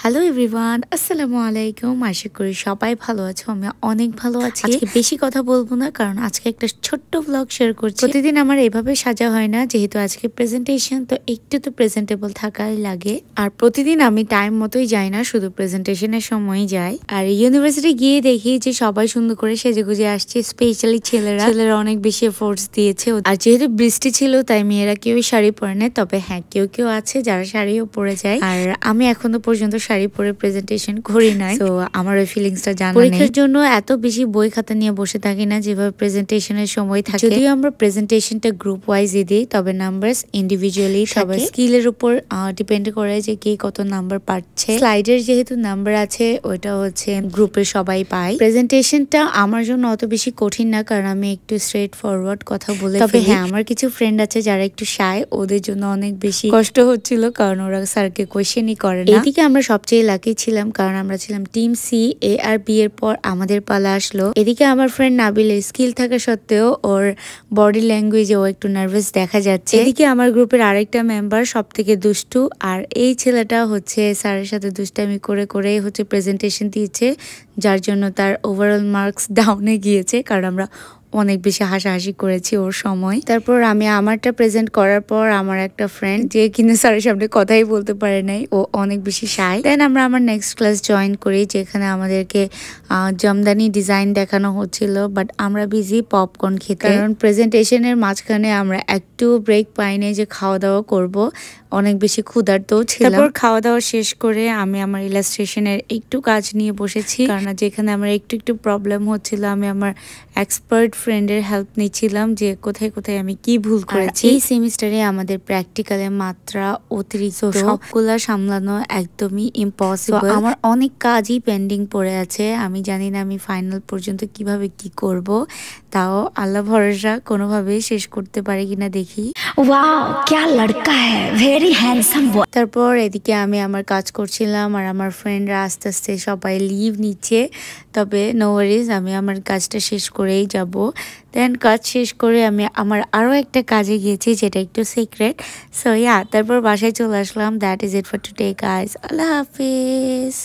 Hello everyone, আসসালামু আলাইকুম। আশা করি সবাই ভালো আছো। আমি অনেক ভালো আছি। আজকে বেশি কথা বলবো না, কারণ আজকে একটা ছোট্ট ব্লগ শেয়ার করছি। প্রতিদিন আমার এভাবে সাজা হয় না, যেহেতু আজকে প্রেজেন্টেশন, তো একটু তো প্রেজেন্টেবল থাকাই লাগে। আর প্রতিদিন আমি টাইম মতোই যাই না, শুধু প্রেজেন্টেশনের সময়ই যাই। আর ইউনিভার্সিটি গিয়ে দেখি যে সবাই সুন্দর করে সেজেগুজে আসছে, স্পেশালি ছেলেরা অনেক বেশি এফোর্টস দিয়েছে। আর যেহেতু বৃষ্টি ছিল, তাই মেয়েরা কেউই শাড়ি পরে না, তবে হ্যাঁ কেউ কেউ আছে যারা শাড়িও পরে যায়। আর আমি এখনো পর্যন্ত শাড়ি পরে প্রেজেন্টেশন করি নাই, তো আমার ওই ফিলিংসটা জানা নেই। পরীক্ষার জন্য এত বেশি বই খাতা নিয়ে বসে থাকি না, যেভাবে প্রেজেন্টেশনের সময় থাকে। যদিও আমরা প্রেজেন্টেশনটা গ্রুপ ওয়াইজই দিই, তবে নাম্বারস ইন্ডিভিজুয়ালি সবার স্কিলের উপর ডিপেন্ড করে যে কে কত নাম্বার পাচ্ছে। স্লাইডের যেহেতু নাম্বার আছে, ওইটা হচ্ছে গ্রুপে সবাই পায়। প্রেজেন্টেশনটা আমার জন্য অত বেশি কঠিন না, কারণ আমি একটু স্ট্রেট ফরওয়ার্ড কথা বলে। তবে হ্যাঁ, আমার কিছু ফ্রেন্ড আছে যারা একটু শায়, ওদের জন্য অনেক বেশি কষ্ট হচ্ছিল, কারণ ওরা স্যারকে কোয়েশ্চেনই করে না। এদিকে আমরা সবচেয়ে লাকি ছিলাম, কারণ আমরা ছিলাম টিম সি। এ আর বি এর পর আমাদের পালা আসলো। এদিকে আমার ফ্রেন্ড নাবিলের স্কিল থাকা সত্ত্বেও ওর বডি ল্যাঙ্গুয়েজে ও একটু নার্ভাস দেখা যাচ্ছে। এদিকে আমার গ্রুপের আরেকটা মেম্বার সব থেকে দুষ্টু, আর এই ছেলেটা হচ্ছে স্যারের সাথে দুষ্টামি করে করে হচ্ছে প্রেজেন্টেশন দিয়েছে, যার জন্য তার ওভারঅল মার্কস ডাউনে গিয়েছে, কারণ আমরা অনেক বেশি হাসাহাসি করেছি ওর সময়। তারপর আমি আমারটা প্রেজেন্ট করার পর আমার একটা ফ্রেন্ড, যে কিনা স্যারের সামনে কথাই বলতে পারে নাই, ও অনেক বেশি শাই। দেন আমরা আমার নেক্সট ক্লাস জয়েন করি, যেখানে আমাদেরকে জামদানি ডিজাইন দেখানো হচ্ছিল, বাট আমরা বিজি পপকর্ন খেতে, কারণ প্রেজেন্টেশনের মাঝখানে আমরা একটু ব্রেক পাইনি যে খাওয়া দাওয়া করব। অনেক বেশি ক্ষুধার্তও ছিলাম। তারপর খাওয়া দাওয়া শেষ করে আমি আমার ইলাস্ট্রেশনের একটু কাজ নিয়ে বসেছি, কারণ যেখানে আমার একটু একটু প্রবলেম হচ্ছিল, আমি আমার এক্সপার্ট ফ্রেন্ডের হেল্প নিচ্ছিলাম যে কোথায় কোথায় আমি কি ভুল করেছি। এই সেমিস্টারে আমাদের প্র্যাকটিক্যালের মাত্রা অতিরিক্ত, সবগুলা সামলানো একদমই ইম্পসিবল। আমার অনেক কাজই পেন্ডিং পড়ে আছে। আমি জানি না আমি ফাইনাল পর্যন্ত কিভাবে কি করব, তাও আল্লাহ ভরসা কোনোভাবেই শেষ করতে পারি কিনা দেখি। ওয়াও, क्या लड़का है, ভেরি হ্যান্ডসাম বয়। তারপর এদিকে আমি আমার কাজ করছিলাম, আর আমার ফ্রেন্ডরা আস্তে আস্তে সবাই লিভ নিচ্ছে। তবে নো ওয়ারিজ, আমি আমার কাজটা শেষ করেই যাব। দেন কাজ শেষ করে আমি আমার আরও একটা কাজে গিয়েছি, যেটা একটু সিক্রেট। সো তারপর বাসায় চলে আসলাম। That is it for today guys. আল্লাহ হাফিজ।